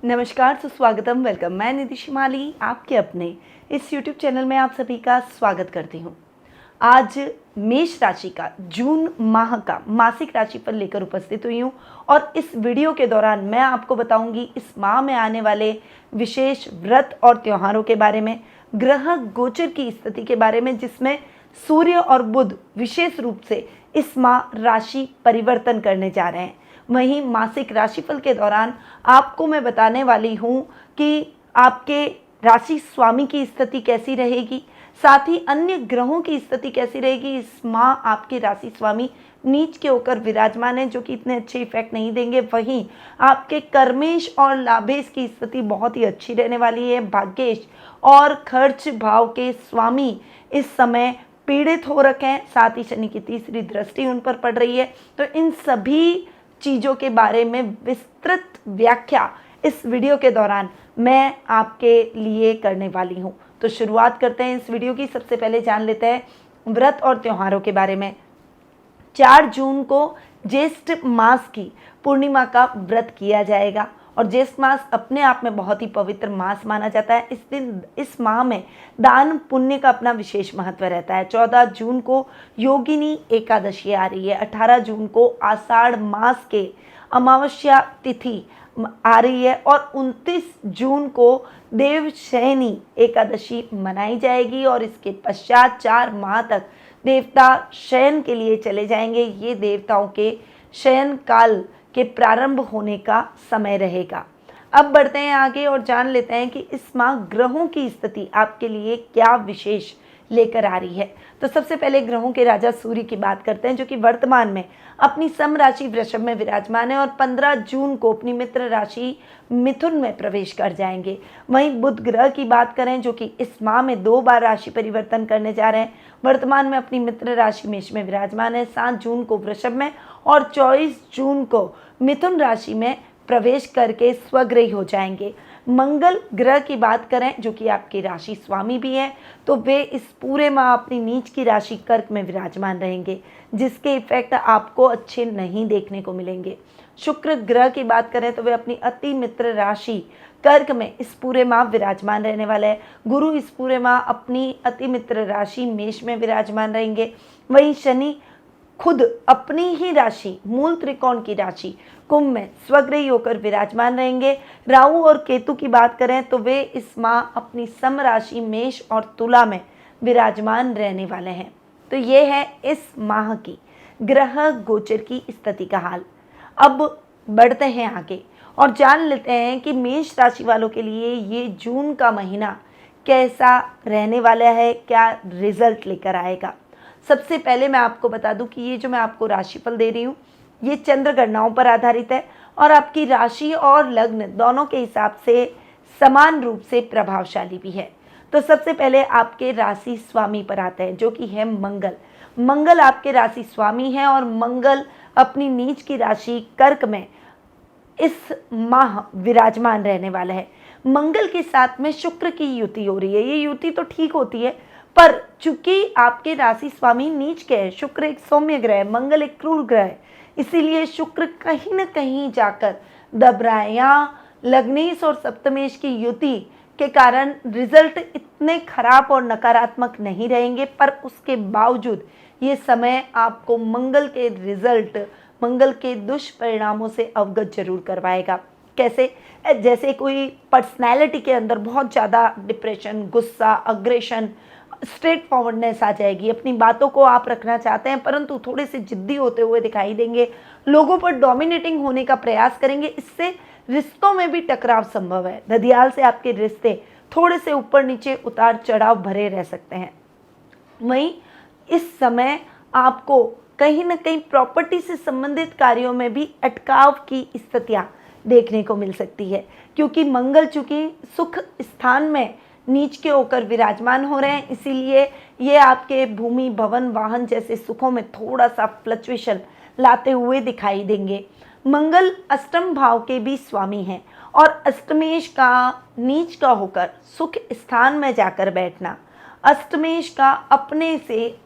नमस्कार, सुस्वागतम, वेलकम। मैं निधि शिमाली आपके अपने इस YouTube चैनल में आप सभी का स्वागत करती हूँ। आज मेष राशि का जून माह का मासिक राशिफल लेकर उपस्थित हुई हूँ और इस वीडियो के दौरान मैं आपको बताऊंगी इस माह में आने वाले विशेष व्रत और त्योहारों के बारे में, ग्रह गोचर की स्थिति के बारे में, जिसमें सूर्य और बुध विशेष रूप से इस माह राशि परिवर्तन करने जा रहे हैं। वहीं मासिक राशिफल के दौरान आपको मैं बताने वाली हूँ कि आपके राशि स्वामी की स्थिति कैसी रहेगी, साथ ही अन्य ग्रहों की स्थिति कैसी रहेगी। इस माह आपके राशि स्वामी नीच के होकर विराजमान है, जो कि इतने अच्छे इफेक्ट नहीं देंगे। वहीं आपके कर्मेश और लाभेश की स्थिति बहुत ही अच्छी रहने वाली है। भाग्येश और खर्च भाव के स्वामी इस समय पीड़ित हो रखे हैं, साथ ही शनि की तीसरी दृष्टि उन पर पड़ रही है। तो इन सभी चीज़ों के बारे में विस्तृत व्याख्या इस वीडियो के दौरान मैं आपके लिए करने वाली हूँ। तो शुरुआत करते हैं इस वीडियो की। सबसे पहले जान लेते हैं व्रत और त्योहारों के बारे में। 4 जून को ज्येष्ठ मास की पूर्णिमा का व्रत किया जाएगा और ज्येष्ठ मास अपने आप में बहुत ही पवित्र मास माना जाता है। इस दिन, इस माह में दान पुण्य का अपना विशेष महत्व रहता है। 14 जून को योगिनी एकादशी आ रही है। 18 जून को आषाढ़ मास के अमावस्या तिथि आ रही है और 29 जून को देवशयनी एकादशी मनाई जाएगी और इसके पश्चात 4 माह तक देवता शयन के लिए चले जाएंगे। ये देवताओं के शयन काल के प्रारंभ होने का समय रहेगा। अब बढ़ते हैं आगे और जान लेते हैं कि इस माह ग्रहों की स्थिति आपके लिए क्या विशेष लेकर आ रही है। तो सबसे पहले ग्रहों के राजा सूर्य की बात करते हैं, जो कि वर्तमान में अपनी सम राशि वृषभ में विराजमान है और 15 जून को अपनी मित्र राशि मिथुन में प्रवेश कर जाएंगे। वहीं बुध ग्रह की बात करें, जो कि इस माह में 2 बार राशि परिवर्तन करने जा रहे हैं। वर्तमान में अपनी मित्र राशि मेष में विराजमान है, 7 जून को वृषभ में और 24 जून को मिथुन राशि में प्रवेश करके स्वग्रही हो जाएंगे। मंगल ग्रह की बात करें, जो कि आपकी राशि स्वामी भी है, तो वे इस पूरे माह अपनी नीच की राशि कर्क में विराजमान रहेंगे, जिसके इफेक्ट आपको अच्छे नहीं देखने को मिलेंगे। शुक्र ग्रह की बात करें तो वे अपनी अति मित्र राशि कर्क में इस पूरे माह विराजमान रहने वाले हैं। गुरु इस पूरे माह अपनी अति मित्र राशि मेष में विराजमान रहेंगे। वहीं शनि खुद अपनी ही राशि मूल त्रिकोण की राशि कुंभ में स्वग्रही होकर विराजमान रहेंगे। राहु और केतु की बात करें तो वे इस माह अपनी सम राशि मेष और तुला में विराजमान रहने वाले हैं। तो ये है इस माह की ग्रह गोचर की स्थिति का हाल। अब बढ़ते हैं आगे और जान लेते हैं कि मेष राशि वालों के लिए ये जून का महीना कैसा रहने वाला है, क्या रिजल्ट लेकर आएगा। सबसे पहले मैं आपको बता दूं कि ये जो मैं आपको राशिफल दे रही हूँ, ये चंद्र गणनाओं पर आधारित है और आपकी राशि और लग्न दोनों के हिसाब से समान रूप से प्रभावशाली भी है। तो सबसे पहले आपके राशि स्वामी पर आते हैं, जो कि है मंगल। मंगल आपके राशि स्वामी है और मंगल अपनी नीच की राशि कर्क में इस माह विराजमान रहने वाला है। मंगल के साथ में शुक्र की युति हो रही है। ये युति तो ठीक होती है, पर चूंकि आपके राशि स्वामी नीच के है, शुक्र एक सौम्य ग्रह है, मंगल एक क्रूर ग्रह है, इसीलिए शुक्र कहीं न कहीं जाकर दब रहा है। यहाँ लग्नेश और सप्तमेश की युति के कारण रिजल्ट इतने खराब और नकारात्मक नहीं रहेंगे, पर उसके बावजूद ये समय आपको मंगल के रिजल्ट, मंगल के दुष्परिणामों से अवगत जरूर करवाएगा। कैसे? जैसे कोई पर्सनैलिटी के अंदर बहुत ज़्यादा डिप्रेशन, गुस्सा, अग्रेशन, स्ट्रेट फॉरवर्डनेस आ जाएगी। अपनी बातों को आप रखना चाहते हैं परंतु थोड़े से जिद्दी होते हुए दिखाई देंगे, लोगों पर डोमिनेटिंग होने का प्रयास करेंगे। इससे रिश्तों में भी टकराव संभव है। ददियाल से आपके रिश्ते थोड़े से ऊपर नीचे, उतार चढ़ाव भरे रह सकते हैं। वहीं इस समय आपको कहीं ना कहीं प्रॉपर्टी से संबंधित कार्यों में भी अटकाव की स्थितियां देखने को मिल सकती है, क्योंकि मंगल चूंकि सुख स्थान में नीच के होकर विराजमान हो रहे हैं, इसीलिए ये आपके भूमि, भवन, वाहन जैसे सुखों में थोड़ा सा फ्लक्चुएशन लाते हुए दिखाई देंगे। मंगल अष्टम भाव के भी स्वामी हैं और अष्टमेश का नीच का होकर सुख स्थान में जाकर बैठना, अष्टमेश का अपने से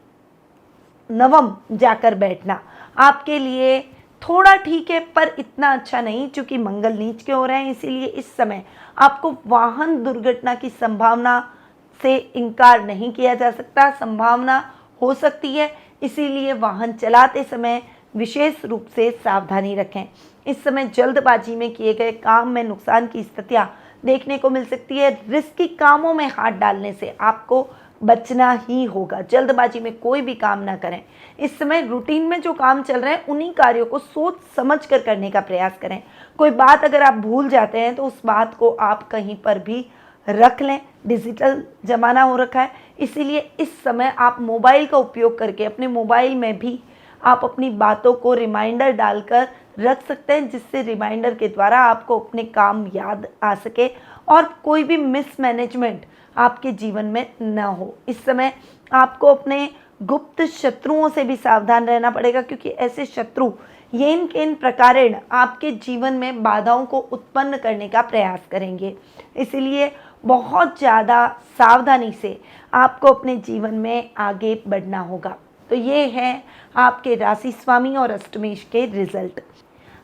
नवम जाकर बैठना आपके लिए थोड़ा ठीक है पर इतना अच्छा नहीं, क्योंकि मंगल नीच के हो रहे हैं, इसीलिए इस समय आपको वाहन दुर्घटना की संभावना से इनकार नहीं किया जा सकता, संभावना हो सकती है, इसीलिए वाहन चलाते समय विशेष रूप से सावधानी रखें। इस समय जल्दबाजी में किए गए काम में नुकसान की स्थितियां देखने को मिल सकती है। रिस्की कामों में हाथ डालने से आपको बचना ही होगा। जल्दबाजी में कोई भी काम ना करें। इस समय रूटीन में जो काम चल रहे हैं उन्हीं कार्यों को सोच समझ कर करने का प्रयास करें। कोई बात अगर आप भूल जाते हैं तो उस बात को आप कहीं पर भी रख लें। डिजिटल ज़माना हो रखा है, इसीलिए इस समय आप मोबाइल का उपयोग करके अपने मोबाइल में भी आप अपनी बातों को रिमाइंडर डालकर रख सकते हैं, जिससे रिमाइंडर के द्वारा आपको अपने काम याद आ सके और कोई भी मिसमैनेजमेंट आपके जीवन में न हो। इस समय आपको अपने गुप्त शत्रुओं से भी सावधान रहना पड़ेगा, क्योंकि ऐसे शत्रु येन केन प्रकारेण आपके जीवन में बाधाओं को उत्पन्न करने का प्रयास करेंगे। इसलिए बहुत ज़्यादा सावधानी से आपको अपने जीवन में आगे बढ़ना होगा। तो ये है आपके राशि स्वामी और अष्टमेश के रिजल्ट।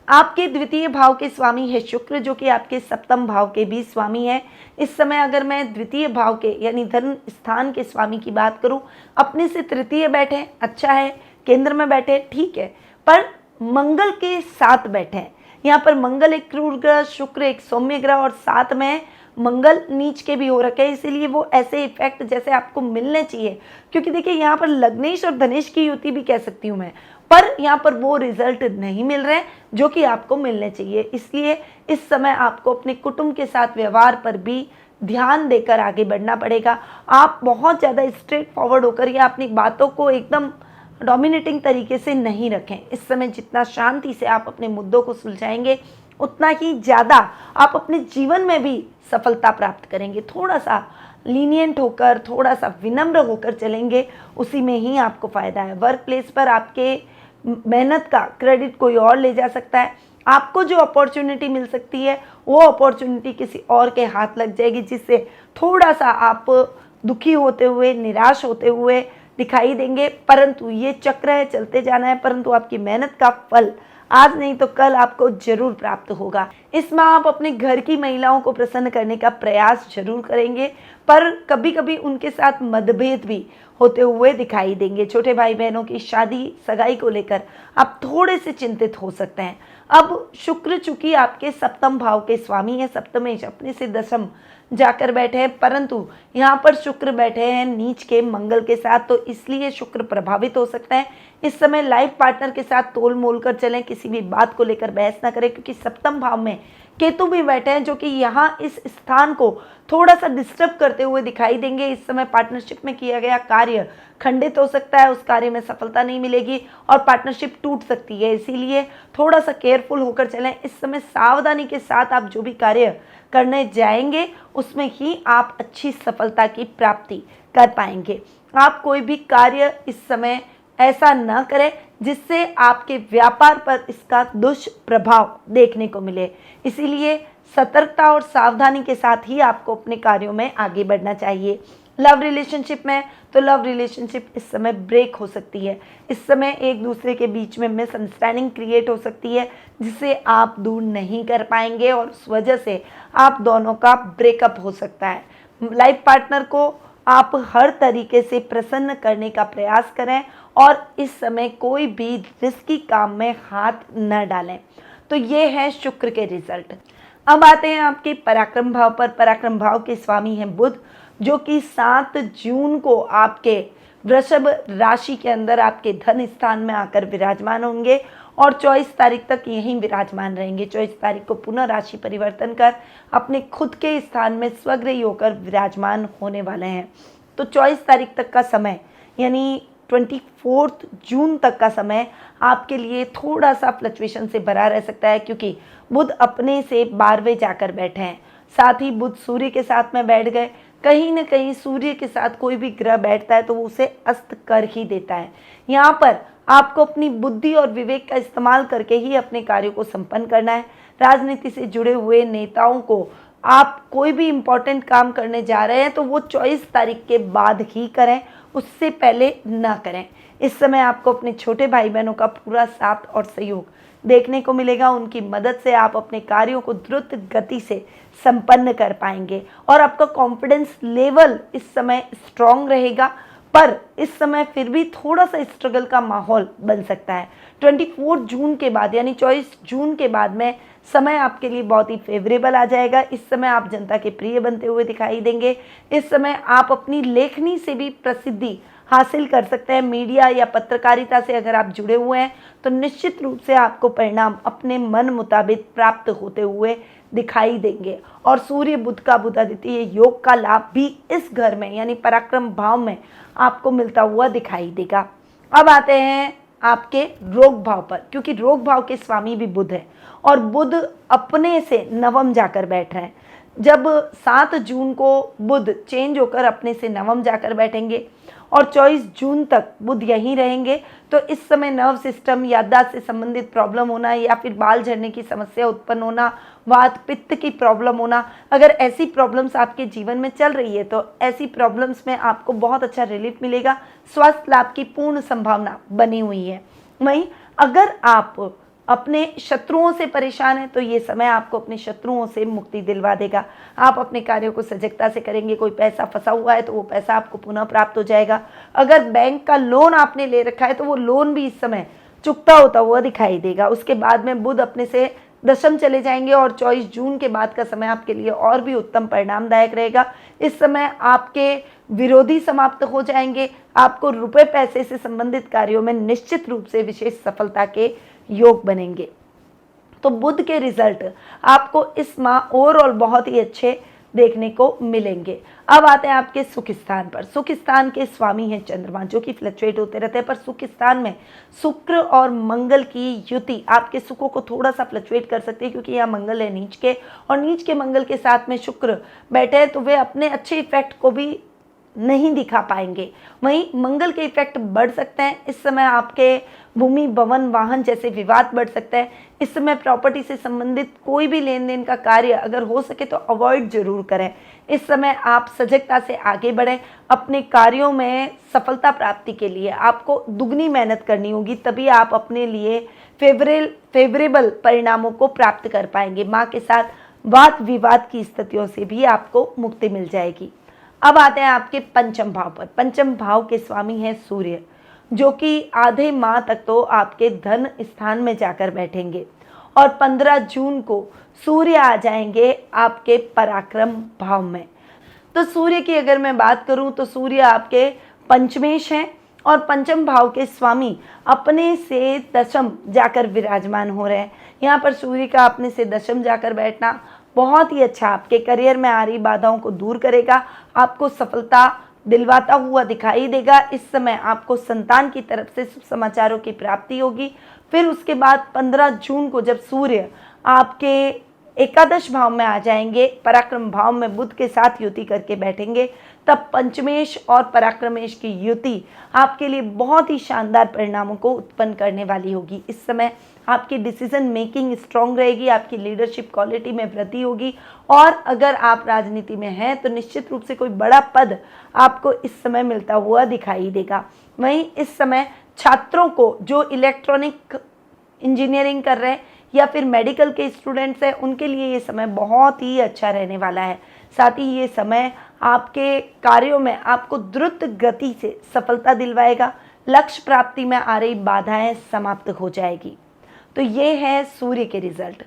आपके द्वितीय भाव के स्वामी है शुक्र, जो कि आपके सप्तम भाव के भी स्वामी है। इस समय अगर मैं द्वितीय भाव के यानी धन स्थान के स्वामी की बात करूं, अपने से तृतीय बैठे अच्छा है, केंद्र में बैठे ठीक है, पर मंगल के साथ बैठे। यहाँ पर मंगल एक क्रूर ग्रह, शुक्र एक सौम्य ग्रह और साथ में मंगल नीच के भी हो रखे हैं, इसीलिए वो ऐसे इफेक्ट जैसे आपको मिलने चाहिए, क्योंकि देखिए यहाँ पर लग्नेश और धनेश की युति भी कह सकती हूँ मैं, पर यहाँ पर वो रिजल्ट नहीं मिल रहे हैं जो कि आपको मिलने चाहिए। इसलिए इस समय आपको अपने कुटुंब के साथ व्यवहार पर भी ध्यान देकर आगे बढ़ना पड़ेगा। आप बहुत ज़्यादा स्ट्रेट फॉरवर्ड होकर या अपनी बातों को एकदम डोमिनेटिंग तरीके से नहीं रखें। इस समय जितना शांति से आप अपने मुद्दों को सुलझाएंगे उतना ही ज़्यादा आप अपने जीवन में भी सफलता प्राप्त करेंगे। थोड़ा सा लीनियंट होकर, थोड़ा सा विनम्र होकर चलेंगे, उसी में ही आपको फ़ायदा है। वर्क प्लेस पर आपके मेहनत का क्रेडिट कोई और ले जा सकता है। आपको जो अपॉर्चुनिटी मिल सकती है वो अपॉर्चुनिटी किसी और के हाथ लग जाएगी, जिससे थोड़ा सा आप दुखी होते हुए, निराश होते हुए दिखाई देंगे। परंतु ये चक्र है, चलते जाना है, परंतु आपकी मेहनत का फल आज नहीं तो कल आपको जरूर प्राप्त होगा। इसमें आप अपने घर की महिलाओं को प्रसन्न करने का प्रयास जरूर करेंगे, पर कभी कभी उनके साथ मतभेद भी होते हुए दिखाई देंगे। छोटे भाई बहनों की शादी सगाई को लेकर आप थोड़े से चिंतित हो सकते हैं। अब शुक्र चूंकि आपके सप्तम भाव के स्वामी है, सप्तमेश अपने से दशम जाकर बैठे हैं, परंतु यहाँ पर शुक्र बैठे हैं नीच के मंगल के साथ, तो इसलिए शुक्र प्रभावित हो सकता है। इस समय लाइफ पार्टनर के साथ तोल मोल कर चलें, किसी भी बात को लेकर बहस ना करें, क्योंकि सप्तम भाव में केतु भी बैठे हैं जो कि यहाँ इस स्थान को थोड़ा सा डिस्टर्ब करते हुए दिखाई देंगे। इस समय पार्टनरशिप में किया गया कार्य खंडित हो सकता है, उस कार्य में सफलता नहीं मिलेगी और पार्टनरशिप टूट सकती है, इसीलिए थोड़ा सा केयरफुल होकर चलें। इस समय सावधानी के साथ आप जो भी कार्य करने जाएंगे उसमें ही आप अच्छी सफलता की प्राप्ति कर पाएंगे। आप कोई भी कार्य इस समय ऐसा न करें जिससे आपके व्यापार पर इसका दुष्प्रभाव देखने को मिले, इसीलिए सतर्कता और सावधानी के साथ ही आपको अपने कार्यों में आगे बढ़ना चाहिए। लव रिलेशनशिप में तो लव रिलेशनशिप इस समय ब्रेक हो सकती है। इस समय एक दूसरे के बीच में मिसअंडरस्टैंडिंग क्रिएट हो सकती है, जिसे आप दूर नहीं कर पाएंगे और उस वजह से आप दोनों का ब्रेकअप हो सकता है। लाइफ पार्टनर को आप हर तरीके से प्रसन्न करने का प्रयास करें और इस समय कोई भी रिस्की काम में हाथ न डालें। तो ये है शुक्र के रिजल्ट। अब आते हैं आपके पराक्रम भाव पर। पराक्रम भाव के स्वामी हैं बुध, जो कि 7 जून को आपके वृषभ राशि के अंदर आपके धन स्थान में आकर विराजमान होंगे और 24 तारीख तक यहीं विराजमान रहेंगे। 24 तारीख को पुनः राशि परिवर्तन कर अपने खुद के स्थान में स्वगृही होकर विराजमान होने वाले हैं। तो 24 तारीख तक का समय यानी 24 जून तक का समय आपके लिए थोड़ा सा फ्लक्चुएशन से भरा रह सकता है, क्योंकि बुध अपने से 12वें जाकर बैठे हैं। साथ ही बुध सूर्य के साथ में बैठ गए। कहीं ना कहीं सूर्य के साथ कोई भी ग्रह बैठता है तो वो उसे अस्त कर ही देता है। यहाँ पर आपको अपनी बुद्धि और विवेक का इस्तेमाल करके ही अपने कार्यों को संपन्न करना है। राजनीति से जुड़े हुए नेताओं को आप कोई भी इम्पोर्टेंट काम करने जा रहे हैं तो वो 24 तारीख के बाद ही करें, उससे पहले ना करें। इस समय आपको अपने छोटे भाई बहनों का पूरा साथ और सहयोग देखने को मिलेगा। उनकी मदद से आप अपने कार्यों को द्रुत गति से संपन्न कर पाएंगे और आपका कॉन्फिडेंस लेवल इस समय स्ट्रांग रहेगा। पर इस समय फिर भी थोड़ा सा स्ट्रगल का माहौल बन सकता है। 24 जून के बाद यानी 24 जून के बाद में समय आपके लिए बहुत ही फेवरेबल आ जाएगा। इस समय आप जनता के प्रिय बनते हुए दिखाई देंगे। इस समय आप अपनी लेखनी से भी प्रसिद्धि हासिल कर सकते हैं। मीडिया या पत्रकारिता से अगर आप जुड़े हुए हैं तो निश्चित रूप से आपको परिणाम अपने मन मुताबिक प्राप्त होते हुए दिखाई देंगे। और सूर्य बुध का बुधादित्य योग का लाभ भी इस घर में यानी पराक्रम भाव में आपको मिलता हुआ दिखाई देगा। अब आते हैं आपके रोग भाव पर, क्योंकि रोग भाव के स्वामी भी बुध है और बुध अपने से नवम जाकर बैठ रहे हैं। जब 7 जून को बुध चेंज होकर अपने से नवम जाकर बैठेंगे और 24 जून तक बुध यहीं रहेंगे, तो इस समय नर्व सिस्टम, याददाश्त से संबंधित प्रॉब्लम होना या फिर बाल झड़ने की समस्या उत्पन्न होना, वात पित्त की प्रॉब्लम होना, अगर ऐसी प्रॉब्लम्स आपके जीवन में चल रही है तो ऐसी प्रॉब्लम्स में आपको बहुत अच्छा रिलीफ मिलेगा। स्वास्थ्य लाभ की पूर्ण संभावना बनी हुई है। वहीं अगर आप अपने शत्रुओं से परेशान हैं तो ये समय आपको अपने शत्रुओं से मुक्ति दिलवा देगा। आप अपने कार्यों को सजगता से करेंगे। कोई पैसा फंसा हुआ है तो वो पैसा आपको पुनः प्राप्त हो जाएगा। अगर बैंक का लोन आपने ले रखा है तो वो लोन भी इस समय चुकता होता हुआ दिखाई देगा। उसके बाद में बुध अपने से दशम चले जाएंगे और 24 जून के बाद का समय आपके लिए और भी उत्तम परिणामदायक रहेगा। इस समय आपके विरोधी समाप्त हो जाएंगे। आपको रुपए पैसे से संबंधित कार्यों में निश्चित रूप से विशेष सफलता के योग बनेंगे। तो बुध के रिजल्ट आपको इस माह ओवरऑल बहुत ही अच्छे देखने को मिलेंगे। अब आते हैं आपके सुख स्थान पर। सुख स्थान के स्वामी हैं चंद्रमा, जो कि फ्लक्चुएट होते रहते हैं, पर सुख स्थान में शुक्र और मंगल की युति आपके सुखों को थोड़ा सा फ्लक्चुएट कर सकती है, क्योंकि यहाँ मंगल है नीच के और नीच के मंगल के साथ में शुक्र बैठे हैं, तो वे अपने अच्छे इफेक्ट को भी नहीं दिखा पाएंगे। वहीं मंगल के इफेक्ट बढ़ सकते हैं। इस समय आपके भूमि, भवन, वाहन जैसे विवाद बढ़ सकते हैं। इस समय प्रॉपर्टी से संबंधित कोई भी लेन देन का कार्य अगर हो सके तो अवॉइड जरूर करें। इस समय आप सजगता से आगे बढ़ें। अपने कार्यों में सफलता प्राप्ति के लिए आपको दुगनी मेहनत करनी होगी, तभी आप अपने लिए फेवरेबल परिणामों को प्राप्त कर पाएंगे। माँ के साथ वाद विवाद की स्थितियों से भी आपको मुक्ति मिल जाएगी। अब आते हैं आपके पंचम भाव पर। पंचम भाव के स्वामी हैं सूर्य, जो कि आधे माह तक तो आपके धन स्थान में जाकर बैठेंगे और 15 जून को सूर्य आ जाएंगे आपके पराक्रम भाव में। तो सूर्य की अगर मैं बात करूं तो सूर्य आपके पंचमेश हैं और पंचम भाव के स्वामी अपने से दशम जाकर विराजमान हो रहे हैं। यहाँ पर सूर्य का अपने से दशम जाकर बैठना बहुत ही अच्छा आपके करियर में आ रही बाधाओं को दूर करेगा, आपको सफलता दिलवाता हुआ दिखाई देगा। इस समय आपको संतान की तरफ से शुभ समाचारों की प्राप्ति होगी। फिर उसके बाद 15 जून को जब सूर्य आपके एकादश भाव में आ जाएंगे, पराक्रम भाव में बुध के साथ युति करके बैठेंगे, तब पंचमेश और पराक्रमेश की युति आपके लिए बहुत ही शानदार परिणामों को उत्पन्न करने वाली होगी। इस समय आपकी डिसीजन मेकिंग स्ट्रांग रहेगी, आपकी लीडरशिप क्वालिटी में वृद्धि होगी और अगर आप राजनीति में हैं तो निश्चित रूप से कोई बड़ा पद आपको इस समय मिलता हुआ दिखाई देगा। वहीं इस समय छात्रों को जो इलेक्ट्रॉनिक इंजीनियरिंग कर रहे हैं या फिर मेडिकल के स्टूडेंट्स हैं, उनके लिए ये समय बहुत ही अच्छा रहने वाला है। साथ ही ये समय आपके कार्यों में आपको द्रुत गति से सफलता दिलवाएगा। लक्ष्य प्राप्ति में आ रही बाधाएं समाप्त हो जाएगी। तो ये है सूर्य के रिजल्ट।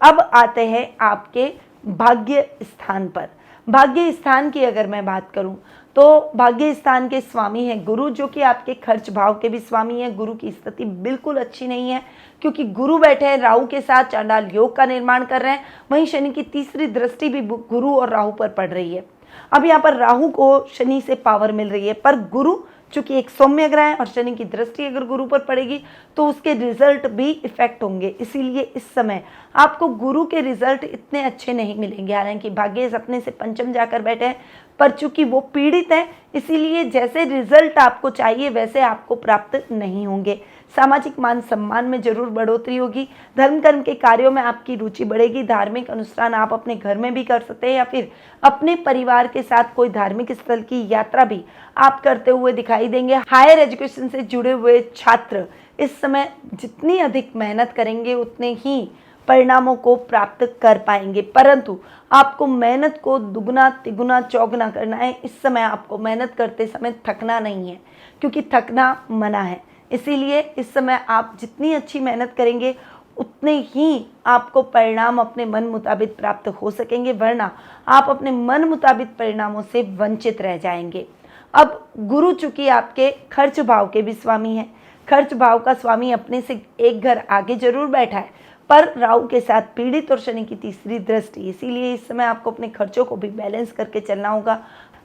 अब आते हैं आपके भाग्य स्थान पर। भाग्य स्थान की अगर मैं बात करूं तो भाग्य स्थान के स्वामी हैं गुरु, जो कि आपके खर्च भाव के भी स्वामी हैं। गुरु की स्थिति बिल्कुल अच्छी नहीं है, क्योंकि गुरु बैठे हैं राहु के साथ, चांडाल योग का निर्माण कर रहे हैं। वहीं शनि की तीसरी दृष्टि भी गुरु और राहु पर पड़ रही है। अब यहाँ पर राहु को शनि से पावर मिल रही है, पर गुरु चूंकि एक सौम्य ग्रह है और शनि की दृष्टि अगर गुरु पर पड़ेगी तो उसके रिजल्ट भी इफेक्ट होंगे। इसीलिए इस समय आपको गुरु के रिजल्ट इतने अच्छे नहीं मिलेंगे। हालांकि भाग्य अपने से पंचम जाकर बैठे हैं, पर चूंकि वो पीड़ित है इसीलिए जैसे रिजल्ट आपको चाहिए वैसे आपको प्राप्त नहीं होंगे। सामाजिक मान सम्मान में जरूर बढ़ोतरी होगी। धर्म कर्म के कार्यों में आपकी रुचि बढ़ेगी। धार्मिक अनुष्ठान आप अपने घर में भी कर सकते हैं या फिर अपने परिवार के साथ कोई धार्मिक स्थल की यात्रा भी आप करते हुए दिखाई देंगे। हायर एजुकेशन से जुड़े हुए छात्र इस समय जितनी अधिक मेहनत करेंगे उतने ही परिणामों को प्राप्त कर पाएंगे, परंतु आपको मेहनत को दुगना तिगुना चौगुना करना है। इस समय आपको मेहनत करते समय थकना नहीं है, क्योंकि थकना मना है। इसीलिए इस समय आप जितनी अच्छी मेहनत करेंगे उतने ही आपको परिणाम अपने मन मुताबिक प्राप्त हो सकेंगे, वरना आप अपने मन मुताबिक परिणामों से वंचित रह जाएंगे। अब गुरु चूंकि आपके खर्च भाव के भी स्वामी हैं, खर्च भाव का स्वामी अपने से एक घर आगे जरूर बैठा है, पर राहु के साथ पीड़ित और शनि की तीसरी दृष्टि, इसीलिए इस समय आपको अपने खर्चों को भी बैलेंस करके चलना होगा।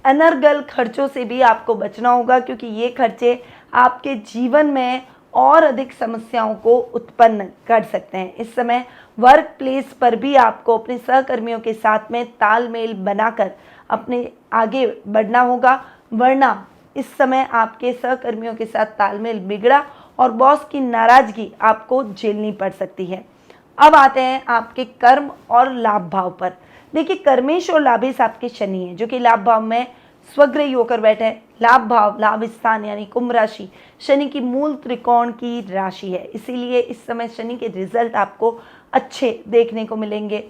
अनर्गल खर्चों से भी आपको बचना होगा, क्योंकि ये खर्चे आपके जीवन में और अधिक समस्याओं को उत्पन्न कर सकते हैं। इस समय वर्क प्लेस पर भी आपको अपने सहकर्मियों के साथ में तालमेल बनाकर अपने आगे बढ़ना होगा, वरना इस समय आपके सहकर्मियों के साथ तालमेल बिगड़ा और बॉस की नाराजगी आपको झेलनी पड़ सकती है। अब आते हैं आपके कर्म और लाभ भाव पर। देखिए, कर्मेश और लाभेश आपके शनि हैं, जो कि लाभ भाव में स्वग्रही होकर बैठे हैं। लाभ भाव लाभ स्थान यानी कुंभ राशि शनि की मूल त्रिकोण की राशि है, इसीलिए इस समय शनि के रिजल्ट आपको अच्छे देखने को मिलेंगे।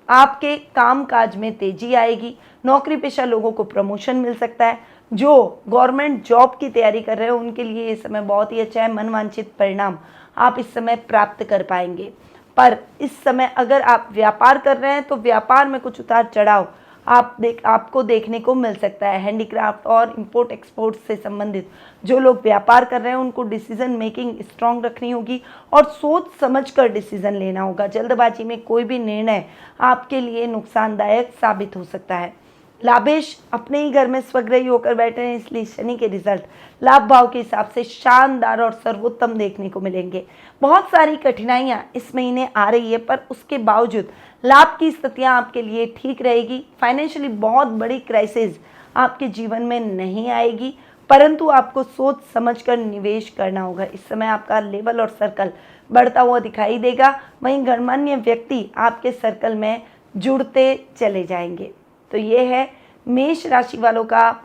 आपके काम काज में तेजी आएगी, नौकरी पेशा लोगों को प्रमोशन मिल सकता है। जो गवर्नमेंट जॉब की तैयारी कर रहे हैं उनके लिए ये समय बहुत ही अच्छा है, मनवांछित परिणाम आप इस समय प्राप्त कर पाएंगे। पर इस समय अगर आप व्यापार कर रहे हैं तो व्यापार में कुछ उतार चढ़ाव आपको देखने को मिल सकता है। हैंडीक्राफ्ट और इंपोर्ट एक्सपोर्ट से संबंधित जो लोग व्यापार कर रहे हैं उनको डिसीजन मेकिंग स्ट्रांग रखनी होगी और सोच समझकर डिसीजन लेना होगा। जल्दबाजी में कोई भी निर्णय आपके लिए नुकसानदायक साबित हो सकता है। लाभेश अपने ही घर में स्वग्रही होकर बैठे हैं, इसलिए शनि के रिजल्ट लाभ भाव के हिसाब से शानदार और सर्वोत्तम देखने को मिलेंगे। बहुत सारी कठिनाइयां इस महीने आ रही है, पर उसके बावजूद लाभ की स्थितियां आपके लिए ठीक रहेगी। फाइनेंशियली बहुत बड़ी क्राइसिस आपके जीवन में नहीं आएगी, परंतु आपको सोच समझकर निवेश करना होगा। इस समय आपका लेवल और सर्कल बढ़ता हुआ दिखाई देगा, वहीं गणमान्य व्यक्ति आपके सर्कल में जुड़ते चले जाएंगे। तो ये है मेष राशि वालों का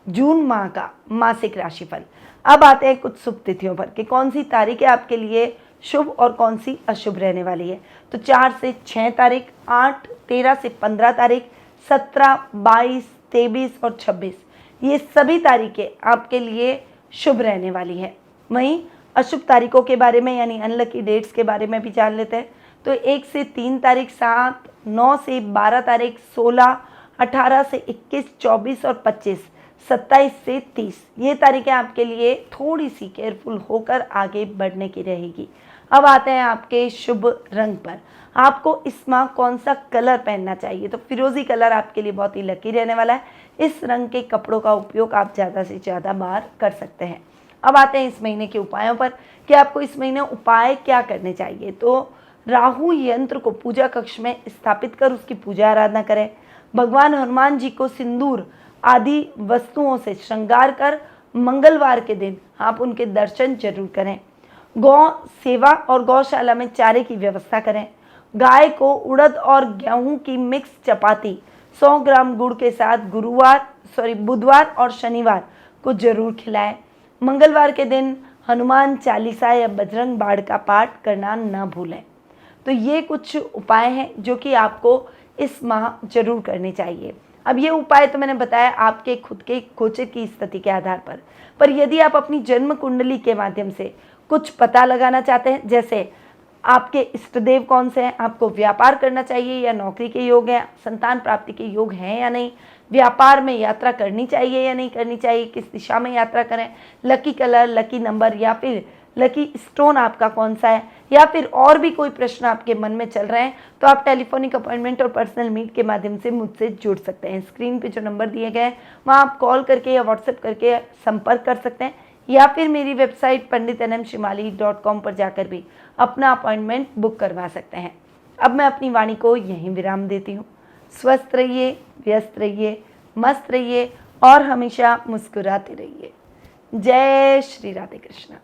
जून माह का मासिक राशिफल। अब आते हैं कुछ शुभ तिथियों पर कि कौन सी तारीखें आपके लिए शुभ और कौन सी अशुभ रहने वाली है। तो 4 से 6 तारीख, 8, 13 से 15 तारीख, 17, 22, 23 और 26, ये सभी तारीखें आपके लिए शुभ रहने वाली है। वहीं अशुभ तारीखों के बारे में यानी अनलकी डेट्स के बारे में भी जान लेते हैं। तो 1 से 3 तारीख, 7, 9 से 12 तारीख, 16, 18 से 21, 24 और 25, 27 से 30, ये तारीखें आपके लिए थोड़ी सी केयरफुल होकर आगे बढ़ने की रहेगी। अब आते हैं आपके शुभ रंग पर। आपको इस माह कौन सा कलर पहनना चाहिए। तो फिरोजी कलर आपके लिए बहुत ही लकी रहने वाला है। इस रंग के कपड़ों का उपयोग आप ज़्यादा से ज़्यादा बार कर सकते हैं। अब आते हैं इस महीने के उपायों पर कि आपको इस महीने उपाय क्या करने चाहिए। तो राहु यंत्र को पूजा कक्ष में स्थापित कर उसकी पूजा आराधना करें। भगवान हनुमान जी को सिंदूर आदि वस्तुओं से श्रृंगार कर मंगलवार के दिन आप उनके दर्शन जरूर करें। गौ सेवा और गौशाला में चारे की व्यवस्था करें। गाय को उड़द और गेहूं की मिक्स चपाती 100 ग्राम गुड़ के साथ बुधवार और शनिवार को जरूर खिलाएं। मंगलवार के दिन हनुमान चालीसा या बजरंग बाण का पाठ करना न भूलें। तो ये कुछ उपाय हैं जो कि आपको इस माह जरूर करने चाहिए। अब ये उपाय तो मैंने बताया आपके खुद के गोचर की स्थिति के आधार पर यदि आप अपनी जन्म कुंडली के माध्यम से कुछ पता लगाना चाहते हैं, जैसे आपके इष्ट देव कौन से हैं, आपको व्यापार करना चाहिए या नौकरी के योग हैं, संतान प्राप्ति के योग हैं या नहीं, व्यापार में यात्रा करनी चाहिए या नहीं करनी चाहिए, किस दिशा में यात्रा करें, लकी कलर, लकी नंबर या फिर लकी स्टोन आपका कौन सा है, या फिर और भी कोई प्रश्न आपके मन में चल रहे हैं, तो आप टेलीफोनिक अपॉइंटमेंट और पर्सनल मीट के माध्यम से मुझसे जुड़ सकते हैं। स्क्रीन पे जो नंबर दिए गए हैं वहाँ आप कॉल करके या व्हाट्सएप करके संपर्क कर सकते हैं, या फिर मेरी वेबसाइट panditnmshimali.com पर जाकर भी अपना अपॉइंटमेंट बुक करवा सकते हैं। अब मैं अपनी वाणी को यहीं विराम देती हूँ। स्वस्थ रहिए, व्यस्त रहिए, मस्त रहिए और हमेशा मुस्कुराते रहिए। जय श्री राधे कृष्ण।